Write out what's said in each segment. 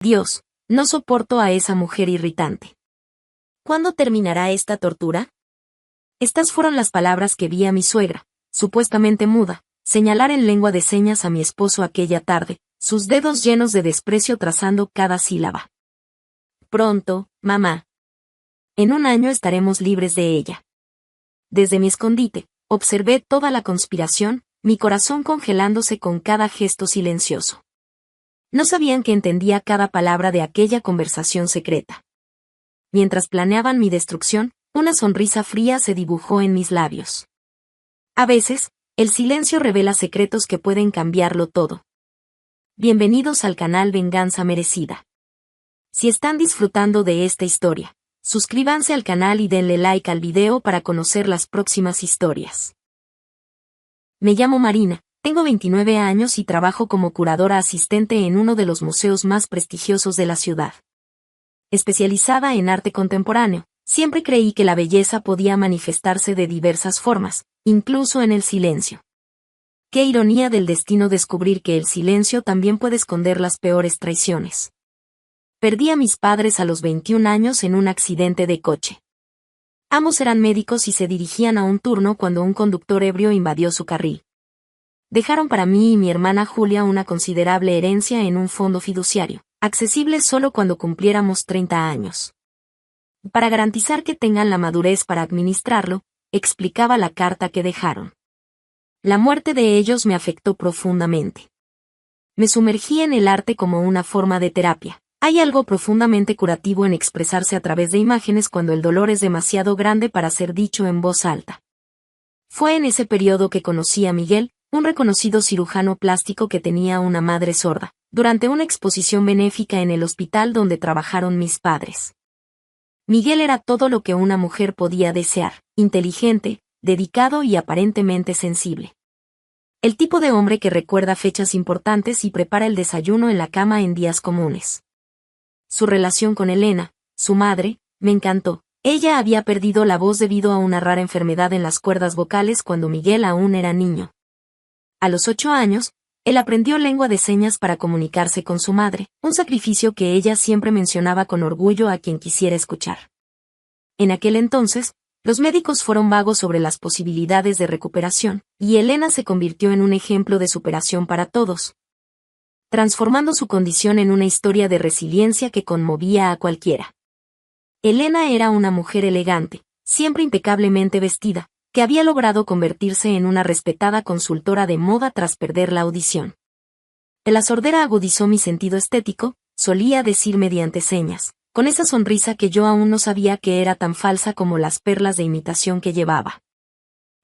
Dios, no soporto a esa mujer irritante. ¿Cuándo terminará esta tortura? Estas fueron las palabras que vi a mi suegra, supuestamente muda, señalar en lengua de señas a mi esposo aquella tarde, sus dedos llenos de desprecio trazando cada sílaba. Pronto, mamá. En un año estaremos libres de ella. Desde mi escondite, observé toda la conspiración, mi corazón congelándose con cada gesto silencioso. No sabían que entendía cada palabra de aquella conversación secreta. Mientras planeaban mi destrucción, una sonrisa fría se dibujó en mis labios. A veces, el silencio revela secretos que pueden cambiarlo todo. Bienvenidos al canal Venganza Merecida. Si están disfrutando de esta historia, suscríbanse al canal y denle like al video para conocer las próximas historias. Me llamo Marina, tengo 29 años y trabajo como curadora asistente en uno de los museos más prestigiosos de la ciudad. Especializada en arte contemporáneo, siempre creí que la belleza podía manifestarse de diversas formas, incluso en el silencio. Qué ironía del destino descubrir que el silencio también puede esconder las peores traiciones. Perdí a mis padres a los 21 años en un accidente de coche. Ambos eran médicos y se dirigían a un turno cuando un conductor ebrio invadió su carril. Dejaron para mí y mi hermana Julia una considerable herencia en un fondo fiduciario, accesible solo cuando cumpliéramos 30 años. Para garantizar que tengan la madurez para administrarlo, explicaba la carta que dejaron. La muerte de ellos me afectó profundamente. Me sumergí en el arte como una forma de terapia. Hay algo profundamente curativo en expresarse a través de imágenes cuando el dolor es demasiado grande para ser dicho en voz alta. Fue en ese periodo que conocí a Miguel, un reconocido cirujano plástico que tenía una madre sorda, durante una exposición benéfica en el hospital donde trabajaron mis padres. Miguel era todo lo que una mujer podía desear, inteligente, dedicado y aparentemente sensible. El tipo de hombre que recuerda fechas importantes y prepara el desayuno en la cama en días comunes. Su relación con Elena, su madre, me encantó. Ella había perdido la voz debido a una rara enfermedad en las cuerdas vocales cuando Miguel aún era niño. A los 8 años, él aprendió lengua de señas para comunicarse con su madre, un sacrificio que ella siempre mencionaba con orgullo a quien quisiera escuchar. En aquel entonces, los médicos fueron vagos sobre las posibilidades de recuperación, y Elena se convirtió en un ejemplo de superación para todos, transformando su condición en una historia de resiliencia que conmovía a cualquiera. Elena era una mujer elegante, siempre impecablemente vestida, que había logrado convertirse en una respetada consultora de moda tras perder la audición. La sordera agudizó mi sentido estético, solía decir mediante señas, con esa sonrisa que yo aún no sabía que era tan falsa como las perlas de imitación que llevaba.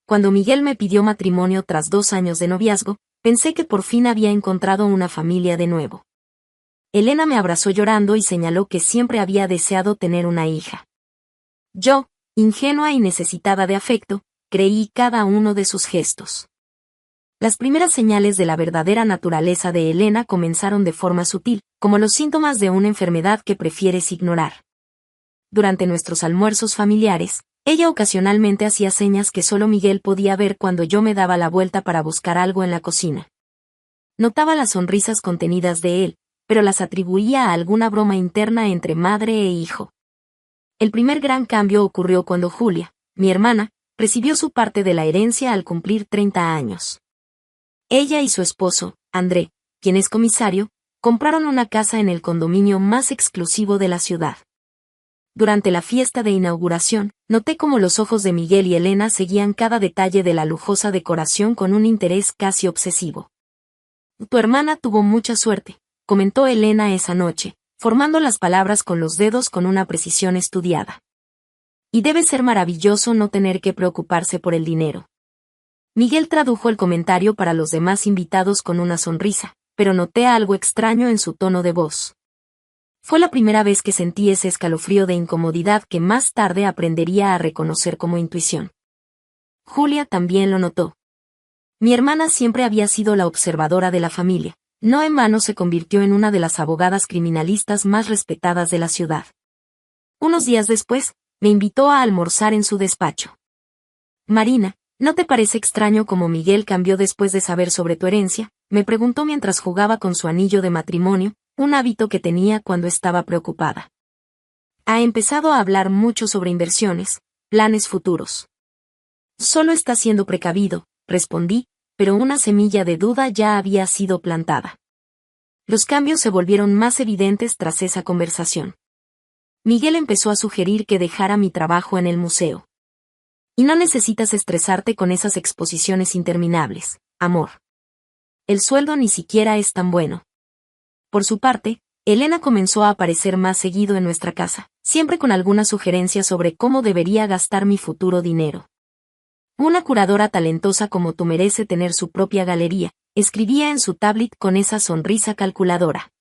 Cuando Miguel me pidió matrimonio tras 2 años de noviazgo, pensé que por fin había encontrado una familia de nuevo. Elena me abrazó llorando y señaló que siempre había deseado tener una hija. Yo, ingenua y necesitada de afecto, creí cada uno de sus gestos. Las primeras señales de la verdadera naturaleza de Elena comenzaron de forma sutil, como los síntomas de una enfermedad que prefieres ignorar. Durante nuestros almuerzos familiares, ella ocasionalmente hacía señas que solo Miguel podía ver cuando yo me daba la vuelta para buscar algo en la cocina. Notaba las sonrisas contenidas de él, pero las atribuía a alguna broma interna entre madre e hijo. El primer gran cambio ocurrió cuando Julia, mi hermana, recibió su parte de la herencia al cumplir 30 años. Ella y su esposo, André, quien es comisario, compraron una casa en el condominio más exclusivo de la ciudad. Durante la fiesta de inauguración, noté cómo los ojos de Miguel y Elena seguían cada detalle de la lujosa decoración con un interés casi obsesivo. Tu hermana tuvo mucha suerte, comentó Elena esa noche, formando las palabras con los dedos con una precisión estudiada. Y debe ser maravilloso no tener que preocuparse por el dinero. Miguel tradujo el comentario para los demás invitados con una sonrisa, pero noté algo extraño en su tono de voz. Fue la primera vez que sentí ese escalofrío de incomodidad que más tarde aprendería a reconocer como intuición. Julia también lo notó. Mi hermana siempre había sido la observadora de la familia, no en vano se convirtió en una de las abogadas criminalistas más respetadas de la ciudad. Unos días después, me invitó a almorzar en su despacho. Marina, ¿no te parece extraño cómo Miguel cambió después de saber sobre tu herencia?, me preguntó mientras jugaba con su anillo de matrimonio, un hábito que tenía cuando estaba preocupada. Ha empezado a hablar mucho sobre inversiones, planes futuros. Solo está siendo precavido, respondí, pero una semilla de duda ya había sido plantada. Los cambios se volvieron más evidentes tras esa conversación. Miguel empezó a sugerir que dejara mi trabajo en el museo. Y no necesitas estresarte con esas exposiciones interminables, amor. El sueldo ni siquiera es tan bueno. Por su parte, Elena comenzó a aparecer más seguido en nuestra casa, siempre con alguna sugerencia sobre cómo debería gastar mi futuro dinero. Una curadora talentosa como tú merece tener su propia galería, escribía en su tablet con esa sonrisa calculadora.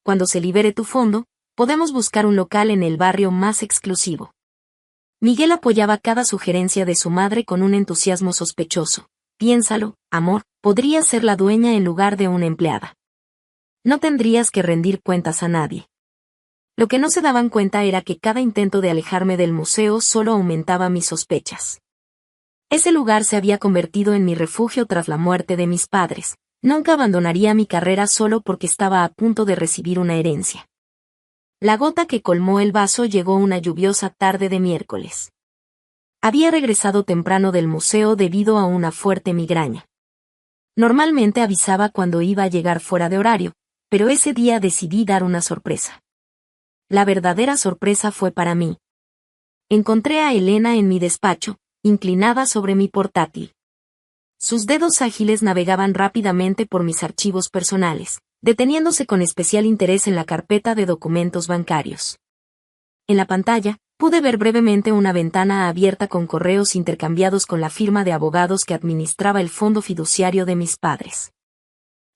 Cuando se libere tu fondo, podemos buscar un local en el barrio más exclusivo. Miguel apoyaba cada sugerencia de su madre con un entusiasmo sospechoso. Piénsalo, amor, podrías ser la dueña en lugar de una empleada. No tendrías que rendir cuentas a nadie. Lo que no se daban cuenta era que cada intento de alejarme del museo solo aumentaba mis sospechas. Ese lugar se había convertido en mi refugio tras la muerte de mis padres. Nunca abandonaría mi carrera solo porque estaba a punto de recibir una herencia. La gota que colmó el vaso llegó una lluviosa tarde de miércoles. Había regresado temprano del museo debido a una fuerte migraña. Normalmente avisaba cuando iba a llegar fuera de horario, pero ese día decidí dar una sorpresa. La verdadera sorpresa fue para mí. Encontré a Elena en mi despacho, inclinada sobre mi portátil. Sus dedos ágiles navegaban rápidamente por mis archivos personales, deteniéndose con especial interés en la carpeta de documentos bancarios. En la pantalla, pude ver brevemente una ventana abierta con correos intercambiados con la firma de abogados que administraba el fondo fiduciario de mis padres.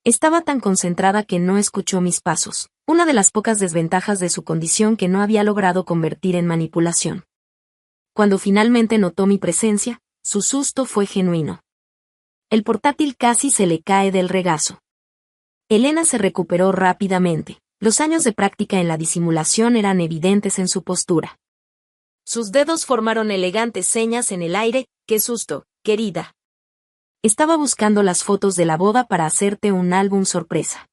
Estaba tan concentrada que no escuchó mis pasos, una de las pocas desventajas de su condición que no había logrado convertir en manipulación. Cuando finalmente notó mi presencia, su susto fue genuino. El portátil casi se le cae del regazo. Elena se recuperó rápidamente. Los años de práctica en la disimulación eran evidentes en su postura. Sus dedos formaron elegantes señas en el aire. ¡Qué susto, querida! Estaba buscando las fotos de la boda para hacerte un álbum sorpresa.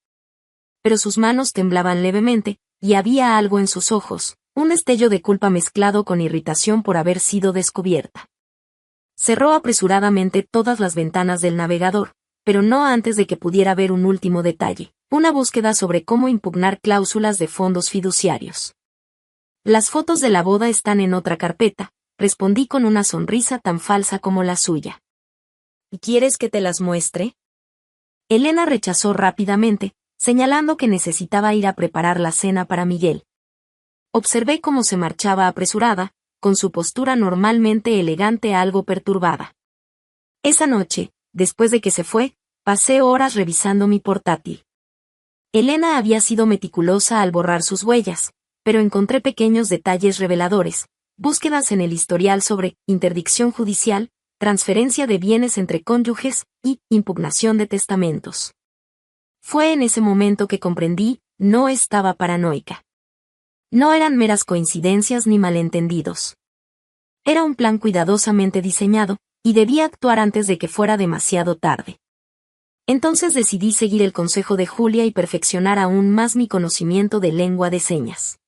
Pero sus manos temblaban levemente, y había algo en sus ojos, un destello de culpa mezclado con irritación por haber sido descubierta. Cerró apresuradamente todas las ventanas del navegador, pero no antes de que pudiera ver un último detalle, una búsqueda sobre cómo impugnar cláusulas de fondos fiduciarios. Las fotos de la boda están en otra carpeta, respondí con una sonrisa tan falsa como la suya. ¿Quieres que te las muestre? Elena rechazó rápidamente, señalando que necesitaba ir a preparar la cena para Miguel. Observé cómo se marchaba apresurada, con su postura normalmente elegante algo perturbada. Esa noche, después de que se fue, pasé horas revisando mi portátil. Elena había sido meticulosa al borrar sus huellas, pero encontré pequeños detalles reveladores, búsquedas en el historial sobre interdicción judicial, transferencia de bienes entre cónyuges y impugnación de testamentos. Fue en ese momento que comprendí, no estaba paranoica. No eran meras coincidencias ni malentendidos. Era un plan cuidadosamente diseñado, y debía actuar antes de que fuera demasiado tarde. Entonces decidí seguir el consejo de Julia y perfeccionar aún más mi conocimiento de lengua de señas.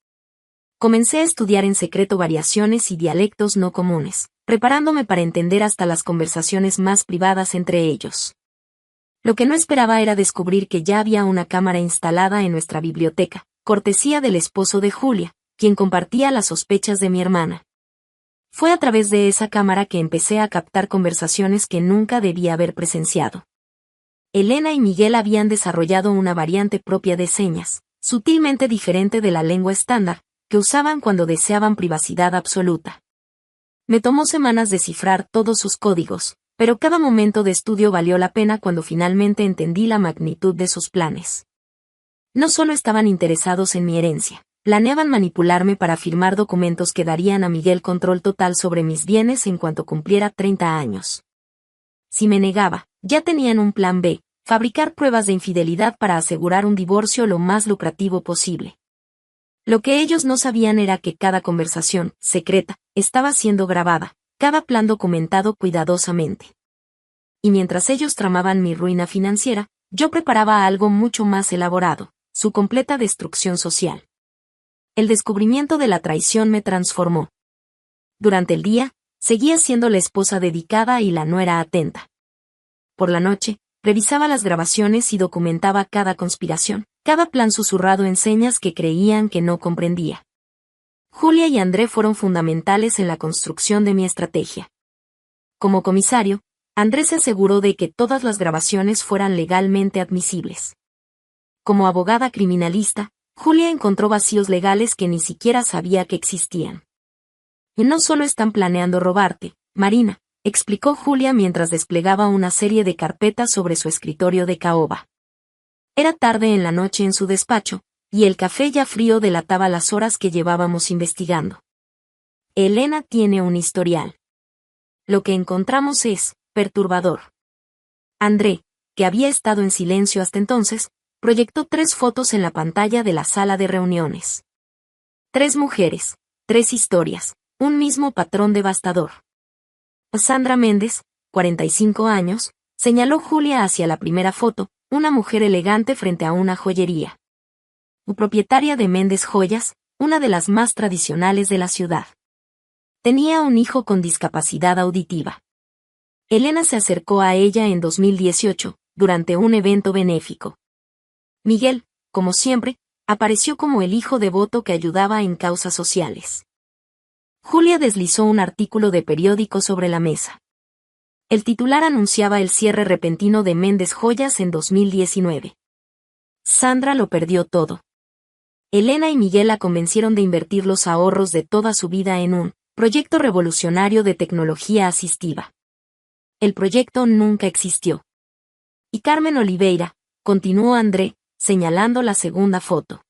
Comencé a estudiar en secreto variaciones y dialectos no comunes, preparándome para entender hasta las conversaciones más privadas entre ellos. Lo que no esperaba era descubrir que ya había una cámara instalada en nuestra biblioteca, cortesía del esposo de Julia, quien compartía las sospechas de mi hermana. Fue a través de esa cámara que empecé a captar conversaciones que nunca debía haber presenciado. Elena y Miguel habían desarrollado una variante propia de señas, sutilmente diferente de la lengua estándar, que usaban cuando deseaban privacidad absoluta. Me tomó semanas descifrar todos sus códigos, pero cada momento de estudio valió la pena cuando finalmente entendí la magnitud de sus planes. No solo estaban interesados en mi herencia, planeaban manipularme para firmar documentos que darían a Miguel control total sobre mis bienes en cuanto cumpliera 30 años. Si me negaba, ya tenían un plan B, fabricar pruebas de infidelidad para asegurar un divorcio lo más lucrativo posible. Lo que ellos no sabían era que cada conversación, secreta, estaba siendo grabada, cada plan documentado cuidadosamente. Y mientras ellos tramaban mi ruina financiera, yo preparaba algo mucho más elaborado, su completa destrucción social. El descubrimiento de la traición me transformó. Durante el día, seguía siendo la esposa dedicada y la nuera atenta. Por la noche, revisaba las grabaciones y documentaba cada conspiración, cada plan susurrado en señas que creían que no comprendía. Julia y André fueron fundamentales en la construcción de mi estrategia. Como comisario, André se aseguró de que todas las grabaciones fueran legalmente admisibles. Como abogada criminalista, Julia encontró vacíos legales que ni siquiera sabía que existían. Y no solo están planeando robarte, Marina, explicó Julia mientras desplegaba una serie de carpetas sobre su escritorio de caoba. Era tarde en la noche en su despacho, y el café ya frío delataba las horas que llevábamos investigando. Elena tiene un historial. Lo que encontramos es perturbador. André, que había estado en silencio hasta entonces, proyectó 3 fotos en la pantalla de la sala de reuniones. 3 mujeres, 3 historias, un mismo patrón devastador. Sandra Méndez, 45 años, señaló Julia hacia la primera foto, una mujer elegante frente a una joyería. Propietaria de Méndez Joyas, una de las más tradicionales de la ciudad. Tenía un hijo con discapacidad auditiva. Elena se acercó a ella en 2018, durante un evento benéfico. Miguel, como siempre, apareció como el hijo devoto que ayudaba en causas sociales. Julia deslizó un artículo de periódico sobre la mesa. El titular anunciaba el cierre repentino de Méndez Joyas en 2019. Sandra lo perdió todo. Elena y Miguel la convencieron de invertir los ahorros de toda su vida en un proyecto revolucionario de tecnología asistiva. El proyecto nunca existió. Y Carmen Oliveira, continuó André, señalando la segunda foto.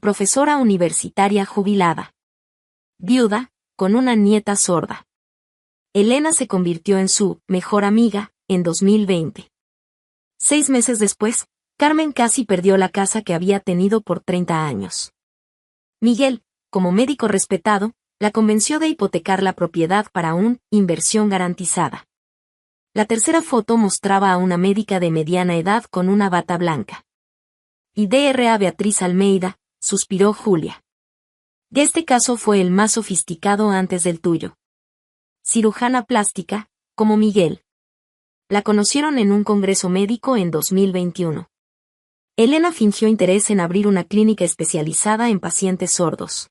Profesora universitaria jubilada. Viuda, con una nieta sorda. Elena se convirtió en su mejor amiga, en 2020. 6 meses después, Carmen casi perdió la casa que había tenido por 30 años. Miguel, como médico respetado, la convenció de hipotecar la propiedad para una inversión garantizada. La tercera foto mostraba a una médica de mediana edad con una bata blanca. Y Dra. Beatriz Almeida, suspiró Julia. Este caso fue el más sofisticado antes del tuyo. Cirujana plástica, como Miguel. La conocieron en un congreso médico en 2021. Elena fingió interés en abrir una clínica especializada en pacientes sordos.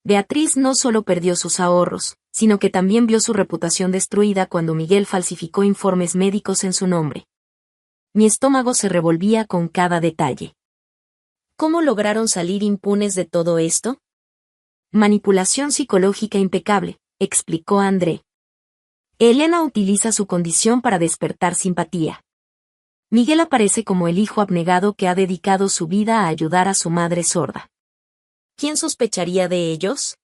Beatriz no solo perdió sus ahorros, sino que también vio su reputación destruida cuando Miguel falsificó informes médicos en su nombre. Mi estómago se revolvía con cada detalle. ¿Cómo lograron salir impunes de todo esto? Manipulación psicológica impecable, explicó André. Elena utiliza su condición para despertar simpatía. Miguel aparece como el hijo abnegado que ha dedicado su vida a ayudar a su madre sorda. ¿Quién sospecharía de ellos?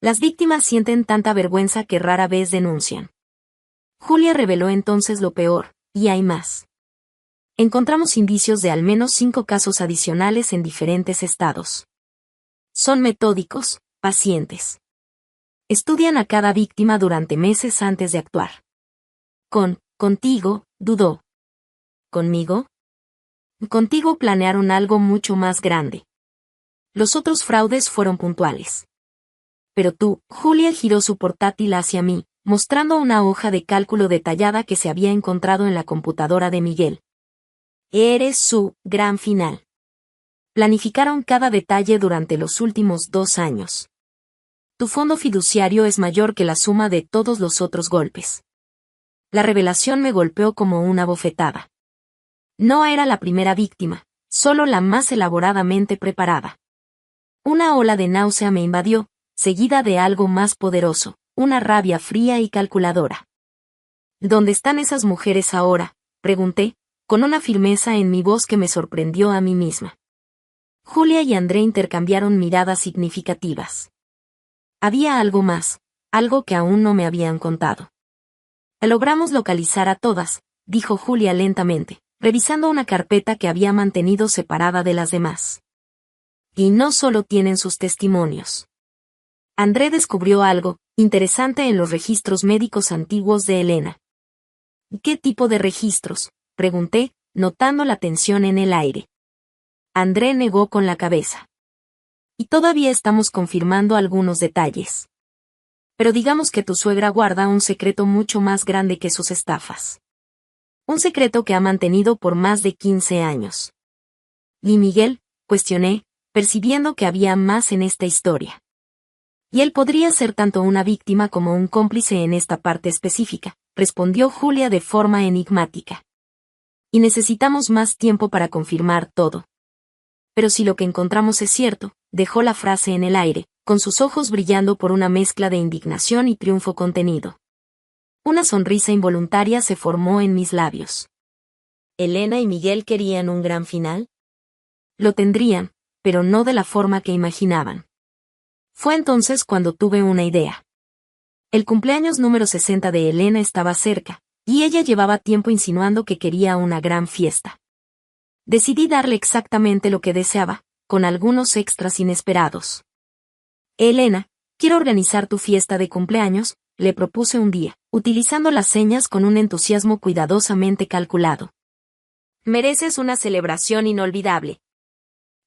Las víctimas sienten tanta vergüenza que rara vez denuncian. Julia reveló entonces lo peor, y hay más. Encontramos indicios de al menos 5 casos adicionales en diferentes estados. Son metódicos, pacientes. Estudian a cada víctima durante meses antes de actuar. Contigo, dudó. ¿Conmigo? Contigo planearon algo mucho más grande. Los otros fraudes fueron puntuales. Pero tú, Julia giró su portátil hacia mí, mostrando una hoja de cálculo detallada que se había encontrado en la computadora de Miguel. Eres su gran final. Planificaron cada detalle durante los últimos 2 años. Tu fondo fiduciario es mayor que la suma de todos los otros golpes. La revelación me golpeó como una bofetada. No era la primera víctima, solo la más elaboradamente preparada. Una ola de náusea me invadió, seguida de algo más poderoso, una rabia fría y calculadora. ¿Dónde están esas mujeres ahora?, pregunté, con una firmeza en mi voz que me sorprendió a mí misma. Julia y André intercambiaron miradas significativas. Había algo más, algo que aún no me habían contado. Logramos localizar a todas, dijo Julia lentamente, revisando una carpeta que había mantenido separada de las demás. Y no solo tienen sus testimonios. André descubrió algo interesante en los registros médicos antiguos de Elena. ¿Qué tipo de registros?, pregunté, notando la tensión en el aire. André negó con la cabeza. Y todavía estamos confirmando algunos detalles. Pero digamos que tu suegra guarda un secreto mucho más grande que sus estafas. Un secreto que ha mantenido por más de 15 años. ¿Y Miguel? Cuestioné, percibiendo que había más en esta historia. Y él podría ser tanto una víctima como un cómplice en esta parte específica, respondió Julia de forma enigmática. Y necesitamos más tiempo para confirmar todo. Pero si lo que encontramos es cierto, dejó la frase en el aire, con sus ojos brillando por una mezcla de indignación y triunfo contenido. Una sonrisa involuntaria se formó en mis labios. ¿Elena y Miguel querían un gran final? Lo tendrían, pero no de la forma que imaginaban. Fue entonces cuando tuve una idea. El cumpleaños número 60 de Elena estaba cerca, y ella llevaba tiempo insinuando que quería una gran fiesta. Decidí darle exactamente lo que deseaba, con algunos extras inesperados. Elena, quiero organizar tu fiesta de cumpleaños, le propuse un día, utilizando las señas con un entusiasmo cuidadosamente calculado. Mereces una celebración inolvidable.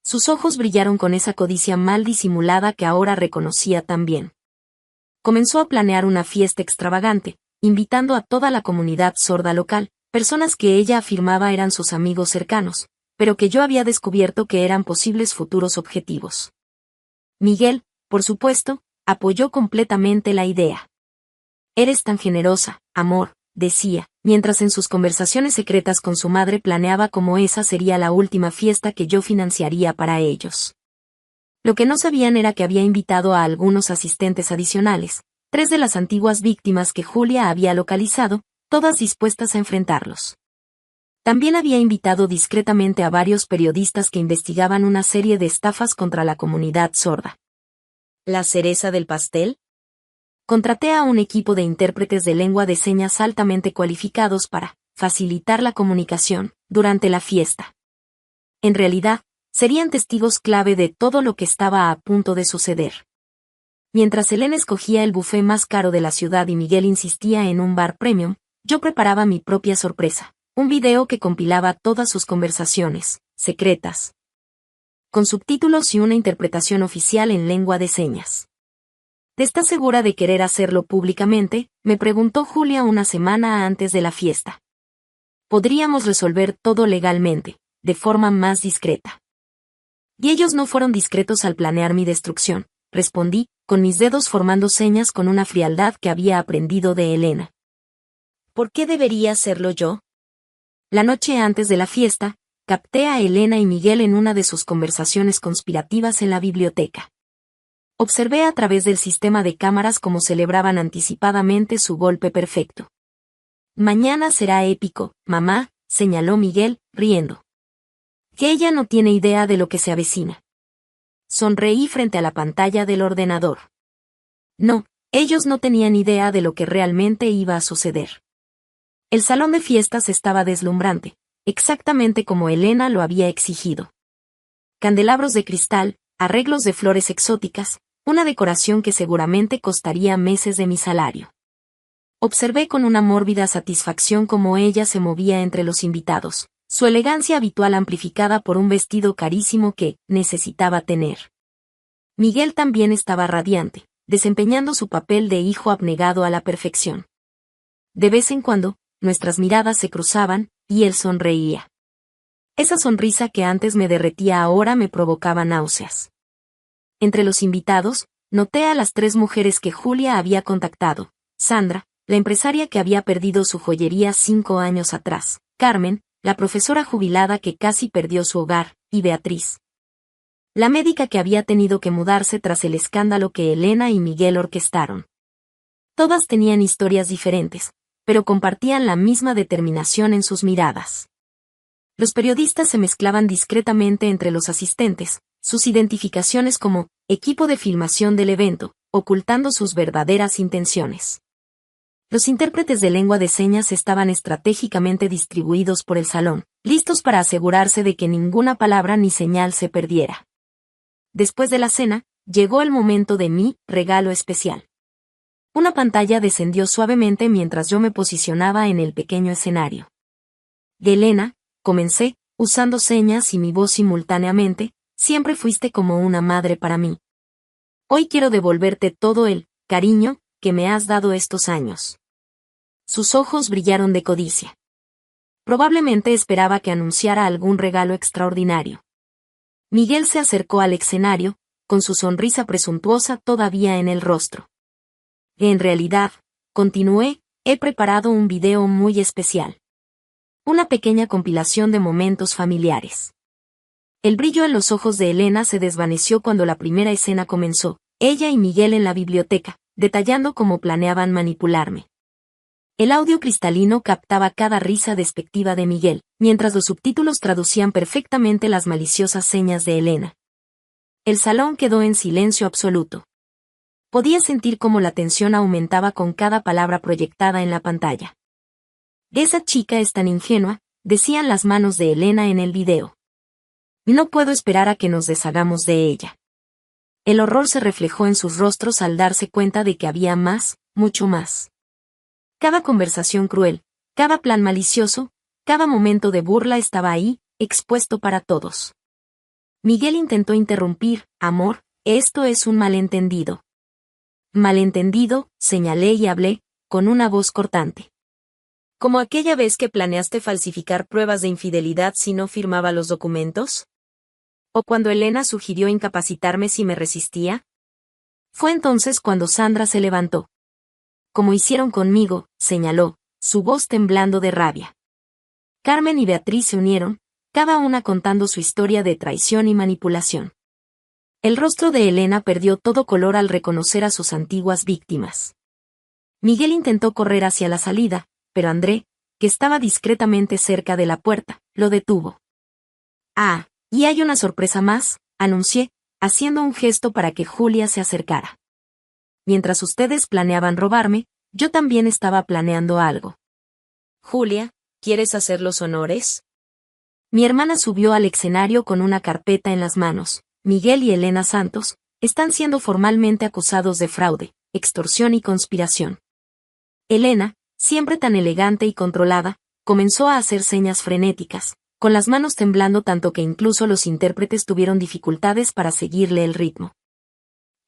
Sus ojos brillaron con esa codicia mal disimulada que ahora reconocía tan bien. Comenzó a planear una fiesta extravagante, invitando a toda la comunidad sorda local, personas que ella afirmaba eran sus amigos cercanos, pero que yo había descubierto que eran posibles futuros objetivos. Miguel, por supuesto, apoyó completamente la idea. Eres tan generosa, amor, decía, mientras en sus conversaciones secretas con su madre planeaba cómo esa sería la última fiesta que yo financiaría para ellos. Lo que no sabían era que había invitado a algunos asistentes adicionales, 3 de las antiguas víctimas que Julia había localizado, todas dispuestas a enfrentarlos. También había invitado discretamente a varios periodistas que investigaban una serie de estafas contra la comunidad sorda. ¿La cereza del pastel? Contraté a un equipo de intérpretes de lengua de señas altamente cualificados para facilitar la comunicación durante la fiesta. En realidad, serían testigos clave de todo lo que estaba a punto de suceder. Mientras Elena escogía el buffet más caro de la ciudad y Miguel insistía en un bar premium, yo preparaba mi propia sorpresa, un video que compilaba todas sus conversaciones, secretas, con subtítulos y una interpretación oficial en lengua de señas. ¿Estás segura de querer hacerlo públicamente?, me preguntó Julia una semana antes de la fiesta. Podríamos resolver todo legalmente, de forma más discreta. Y ellos no fueron discretos al planear mi destrucción, respondí, con mis dedos formando señas con una frialdad que había aprendido de Elena. ¿Por qué debería hacerlo yo? La noche antes de la fiesta, capté a Elena y Miguel en una de sus conversaciones conspirativas en la biblioteca. Observé a través del sistema de cámaras cómo celebraban anticipadamente su golpe perfecto. Mañana será épico, mamá, señaló Miguel, riendo. Que ella no tiene idea de lo que se avecina. Sonreí frente a la pantalla del ordenador. No, ellos no tenían idea de lo que realmente iba a suceder. El salón de fiestas estaba deslumbrante, exactamente como Elena lo había exigido. Candelabros de cristal, arreglos de flores exóticas, una decoración que seguramente costaría meses de mi salario. Observé con una mórbida satisfacción cómo ella se movía entre los invitados, su elegancia habitual amplificada por un vestido carísimo que necesitaba tener. Miguel también estaba radiante, desempeñando su papel de hijo abnegado a la perfección. De vez en cuando, nuestras miradas se cruzaban, y él sonreía. Esa sonrisa que antes me derretía ahora me provocaba náuseas. Entre los invitados, noté a las 3 mujeres que Julia había contactado: Sandra, la empresaria que había perdido su joyería 5 años atrás, Carmen, la profesora jubilada que casi perdió su hogar, y Beatriz, la médica que había tenido que mudarse tras el escándalo que Elena y Miguel orquestaron. Todas tenían historias diferentes, pero compartían la misma determinación en sus miradas. Los periodistas se mezclaban discretamente entre los asistentes, sus identificaciones como equipo de filmación del evento, ocultando sus verdaderas intenciones. Los intérpretes de lengua de señas estaban estratégicamente distribuidos por el salón, listos para asegurarse de que ninguna palabra ni señal se perdiera. Después de la cena, llegó el momento de mi regalo especial. Una pantalla descendió suavemente mientras yo me posicionaba en el pequeño escenario. Elena, comencé, usando señas y mi voz simultáneamente, siempre fuiste como una madre para mí. Hoy quiero devolverte todo el cariño que me has dado estos años. Sus ojos brillaron de codicia. Probablemente esperaba que anunciara algún regalo extraordinario. Miguel se acercó al escenario, con su sonrisa presuntuosa todavía en el rostro. En realidad, continué, he preparado un video muy especial. Una pequeña compilación de momentos familiares. El brillo en los ojos de Elena se desvaneció cuando la primera escena comenzó, ella y Miguel en la biblioteca, detallando cómo planeaban manipularme. El audio cristalino captaba cada risa despectiva de Miguel, mientras los subtítulos traducían perfectamente las maliciosas señas de Elena. El salón quedó en silencio absoluto. Podía sentir cómo la tensión aumentaba con cada palabra proyectada en la pantalla. Esa chica es tan ingenua, decían las manos de Elena en el video. No puedo esperar a que nos deshagamos de ella. El horror se reflejó en sus rostros al darse cuenta de que había más, mucho más. Cada conversación cruel, cada plan malicioso, cada momento de burla estaba ahí, expuesto para todos. Miguel intentó interrumpir, amor, esto es un malentendido. Malentendido, señalé y hablé, con una voz cortante. ¿Como aquella vez que planeaste falsificar pruebas de infidelidad si no firmaba los documentos? ¿O cuando Elena sugirió incapacitarme si me resistía? Fue entonces cuando Sandra se levantó. Como hicieron conmigo, señaló, su voz temblando de rabia. Carmen y Beatriz se unieron, cada una contando su historia de traición y manipulación. El rostro de Elena perdió todo color al reconocer a sus antiguas víctimas. Miguel intentó correr hacia la salida, pero André, que estaba discretamente cerca de la puerta, lo detuvo. Ah, y hay una sorpresa más, anuncié, haciendo un gesto para que Julia se acercara. Mientras ustedes planeaban robarme, yo también estaba planeando algo. Julia, ¿quieres hacer los honores? Mi hermana subió al escenario con una carpeta en las manos. Miguel y Elena Santos están siendo formalmente acusados de fraude, extorsión y conspiración. Elena, siempre tan elegante y controlada, comenzó a hacer señas frenéticas, con las manos temblando tanto que incluso los intérpretes tuvieron dificultades para seguirle el ritmo.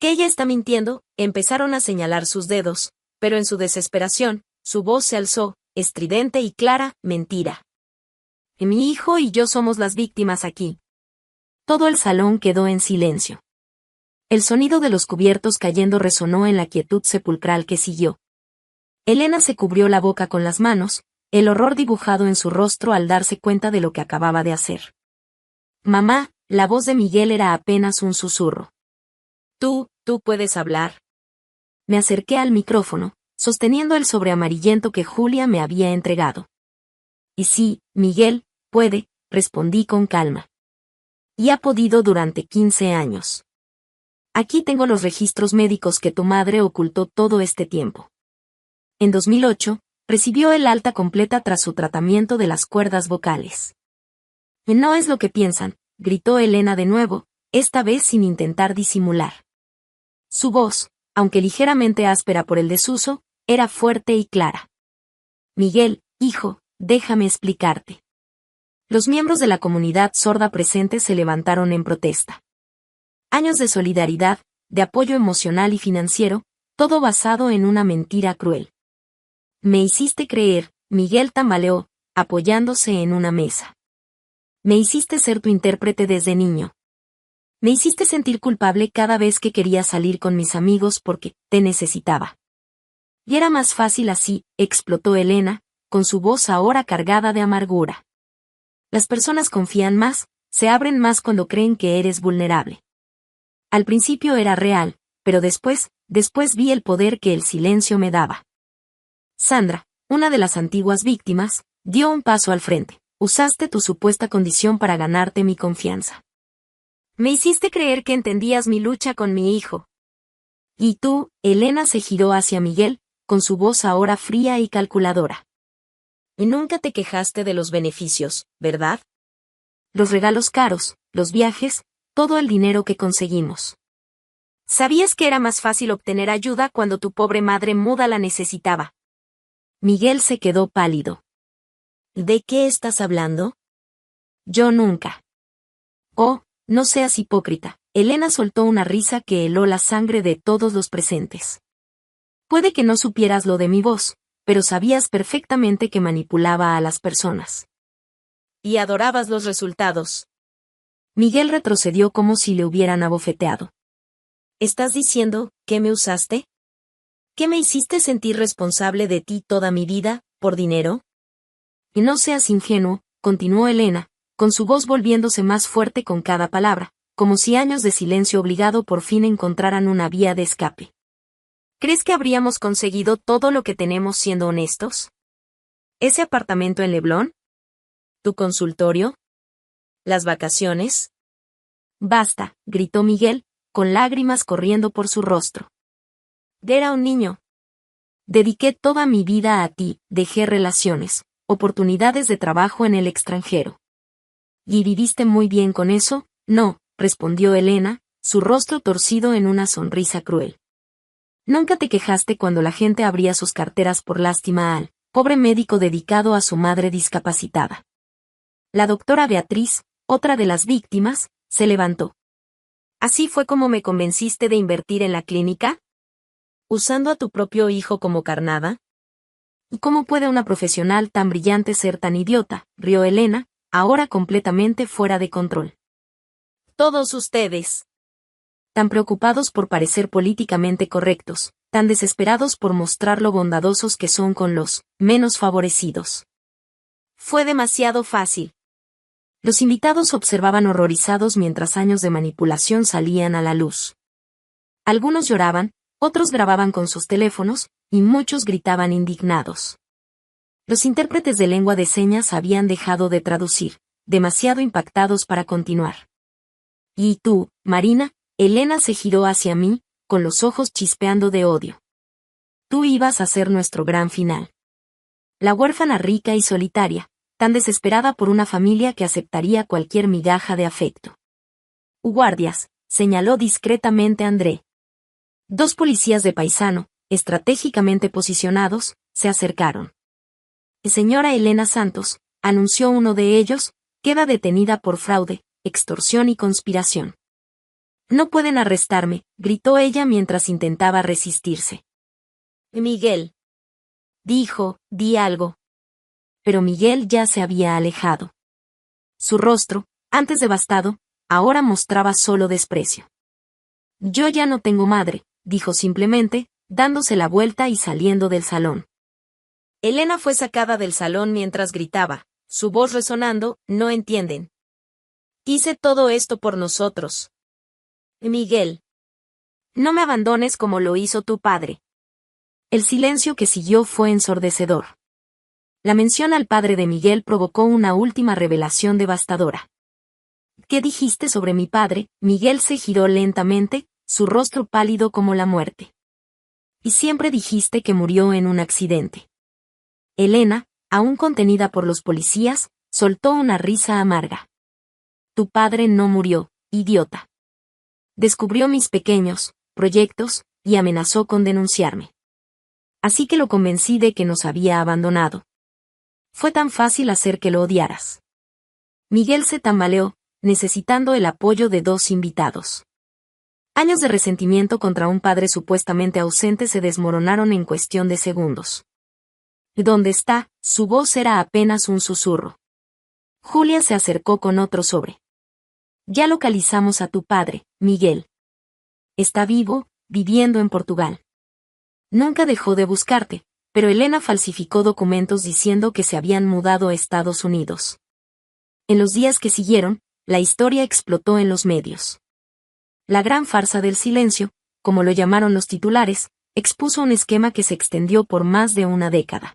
Que ella está mintiendo, empezaron a señalar sus dedos, pero en su desesperación, su voz se alzó, estridente y clara, mentira. Mi hijo y yo somos las víctimas aquí. Todo el salón quedó en silencio. El sonido de los cubiertos cayendo resonó en la quietud sepulcral que siguió. Elena se cubrió la boca con las manos, el horror dibujado en su rostro al darse cuenta de lo que acababa de hacer. Mamá, la voz de Miguel era apenas un susurro. Tú puedes hablar. Me acerqué al micrófono, sosteniendo el sobre amarillento que Julia me había entregado. Y sí, Miguel, puede, respondí con calma. Y ha podido durante 15 años. Aquí tengo los registros médicos que tu madre ocultó todo este tiempo. En 2008, recibió el alta completa tras su tratamiento de las cuerdas vocales. No es lo que piensan, gritó Elena de nuevo, esta vez sin intentar disimular. Su voz, aunque ligeramente áspera por el desuso, era fuerte y clara. Miguel, hijo, déjame explicarte. Los miembros de la comunidad sorda presente se levantaron en protesta. Años de solidaridad, de apoyo emocional y financiero, todo basado en una mentira cruel. Me hiciste creer, Miguel tambaleó, apoyándose en una mesa. Me hiciste ser tu intérprete desde niño. Me hiciste sentir culpable cada vez que quería salir con mis amigos porque te necesitaba. Y era más fácil así, explotó Elena, con su voz ahora cargada de amargura. Las personas confían más, se abren más cuando creen que eres vulnerable. Al principio era real, pero después vi el poder que el silencio me daba. Sandra, una de las antiguas víctimas, dio un paso al frente. Usaste tu supuesta condición para ganarte mi confianza. Me hiciste creer que entendías mi lucha con mi hijo. Y tú, Elena se giró hacia Miguel, con su voz ahora fría y calculadora. Y nunca te quejaste de los beneficios, ¿verdad? Los regalos caros, los viajes, todo el dinero que conseguimos. Sabías que era más fácil obtener ayuda cuando tu pobre madre muda la necesitaba. Miguel se quedó pálido. ¿De qué estás hablando? Yo nunca. Oh, no seas hipócrita. Elena soltó una risa que heló la sangre de todos los presentes. Puede que no supieras lo de mi voz, pero sabías perfectamente que manipulaba a las personas. Y adorabas los resultados. Miguel retrocedió como si le hubieran abofeteado. ¿Estás diciendo que me usaste? ¿Que me hiciste sentir responsable de ti toda mi vida, por dinero? Y no seas ingenuo, continuó Elena, con su voz volviéndose más fuerte con cada palabra, como si años de silencio obligado por fin encontraran una vía de escape. ¿Crees que habríamos conseguido todo lo que tenemos siendo honestos? ¿Ese apartamento en Leblon? ¿Tu consultorio? ¿Las vacaciones? Basta, gritó Miguel, con lágrimas corriendo por su rostro. Era un niño. Dediqué toda mi vida a ti, dejé relaciones, oportunidades de trabajo en el extranjero. ¿Y viviste muy bien con eso? No, respondió Elena, su rostro torcido en una sonrisa cruel. Nunca te quejaste cuando la gente abría sus carteras por lástima al pobre médico dedicado a su madre discapacitada. La doctora Beatriz, otra de las víctimas, se levantó. ¿Así fue como me convenciste de invertir en la clínica? ¿Usando a tu propio hijo como carnada? ¿Y cómo puede una profesional tan brillante ser tan idiota?, rió Elena, ahora completamente fuera de control. Todos ustedes. Tan preocupados por parecer políticamente correctos, tan desesperados por mostrar lo bondadosos que son con los menos favorecidos. Fue demasiado fácil. Los invitados observaban horrorizados mientras años de manipulación salían a la luz. Algunos lloraban, otros grababan con sus teléfonos, y muchos gritaban indignados. Los intérpretes de lengua de señas habían dejado de traducir, demasiado impactados para continuar. ¿Y tú, Marina? Elena se giró hacia mí, con los ojos chispeando de odio. Tú ibas a ser nuestro gran final. La huérfana rica y solitaria, tan desesperada por una familia que aceptaría cualquier migaja de afecto. Guardias, señaló discretamente André. 2 policías de paisano, estratégicamente posicionados, se acercaron. Señora Elena Santos, anunció uno de ellos, queda detenida por fraude, extorsión y conspiración. No pueden arrestarme, gritó ella mientras intentaba resistirse. Miguel. Dijo, di algo. Pero Miguel ya se había alejado. Su rostro, antes devastado, ahora mostraba solo desprecio. Yo ya no tengo madre, dijo simplemente, dándose la vuelta y saliendo del salón. Elena fue sacada del salón mientras gritaba, su voz resonando, no entienden. Hice todo esto por nosotros. Miguel. No me abandones como lo hizo tu padre. El silencio que siguió fue ensordecedor. La mención al padre de Miguel provocó una última revelación devastadora. ¿Qué dijiste sobre mi padre? Miguel se giró lentamente, su rostro pálido como la muerte. Y siempre dijiste que murió en un accidente. Elena, aún contenida por los policías, soltó una risa amarga. Tu padre no murió, idiota. Descubrió mis pequeños proyectos y amenazó con denunciarme. Así que lo convencí de que nos había abandonado. Fue tan fácil hacer que lo odiaras. Miguel se tambaleó, necesitando el apoyo de 2 invitados. Años de resentimiento contra un padre supuestamente ausente se desmoronaron en cuestión de segundos. ¿Dónde está? Su voz era apenas un susurro. Julia se acercó con otro sobre. Ya localizamos a tu padre, Miguel. Está vivo, viviendo en Portugal. Nunca dejó de buscarte, pero Elena falsificó documentos diciendo que se habían mudado a Estados Unidos. En los días que siguieron, la historia explotó en los medios. La gran farsa del silencio, como lo llamaron los titulares, expuso un esquema que se extendió por más de una década.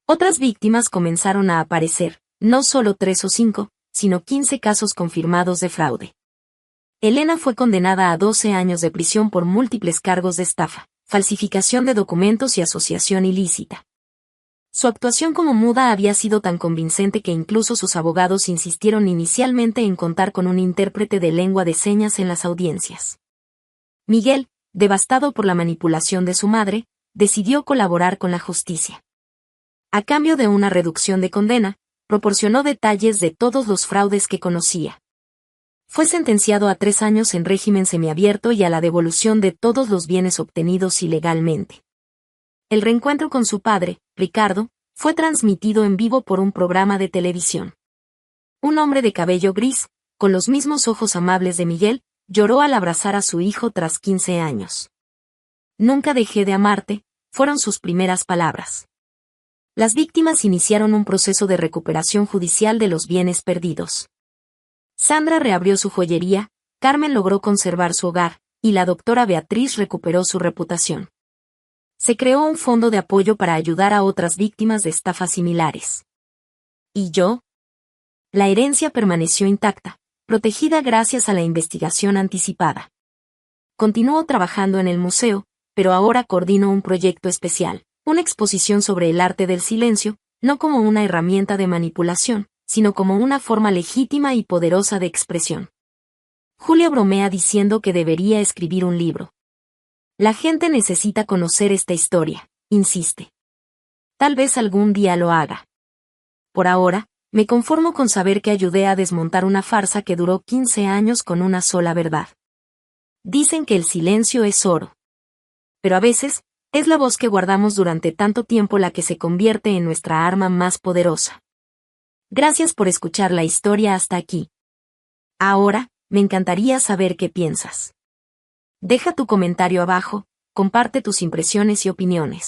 Otras víctimas comenzaron a aparecer, no solo 3 o 5, sino 15 casos confirmados de fraude. Elena fue condenada a 12 años de prisión por múltiples cargos de estafa, falsificación de documentos y asociación ilícita. Su actuación como muda había sido tan convincente que incluso sus abogados insistieron inicialmente en contar con un intérprete de lengua de señas en las audiencias. Miguel, devastado por la manipulación de su madre, decidió colaborar con la justicia. A cambio de una reducción de condena, proporcionó detalles de todos los fraudes que conocía. Fue sentenciado a 3 años en régimen semiabierto y a la devolución de todos los bienes obtenidos ilegalmente. El reencuentro con su padre, Ricardo, fue transmitido en vivo por un programa de televisión. Un hombre de cabello gris, con los mismos ojos amables de Miguel, lloró al abrazar a su hijo tras 15 años. Nunca dejé de amarte, fueron sus primeras palabras. Las víctimas iniciaron un proceso de recuperación judicial de los bienes perdidos. Sandra reabrió su joyería, Carmen logró conservar su hogar, y la doctora Beatriz recuperó su reputación. Se creó un fondo de apoyo para ayudar a otras víctimas de estafas similares. ¿Y yo? La herencia permaneció intacta, protegida gracias a la investigación anticipada. Continúo trabajando en el museo, pero ahora coordino un proyecto especial, una exposición sobre el arte del silencio, no como una herramienta de manipulación, sino como una forma legítima y poderosa de expresión. Julia bromea diciendo que debería escribir un libro. La gente necesita conocer esta historia, insiste. Tal vez algún día lo haga. Por ahora, me conformo con saber que ayudé a desmontar una farsa que duró 15 años con una sola verdad. Dicen que el silencio es oro. Pero a veces, es la voz que guardamos durante tanto tiempo la que se convierte en nuestra arma más poderosa. Gracias por escuchar la historia hasta aquí. Ahora, me encantaría saber qué piensas. Deja tu comentario abajo, comparte tus impresiones y opiniones.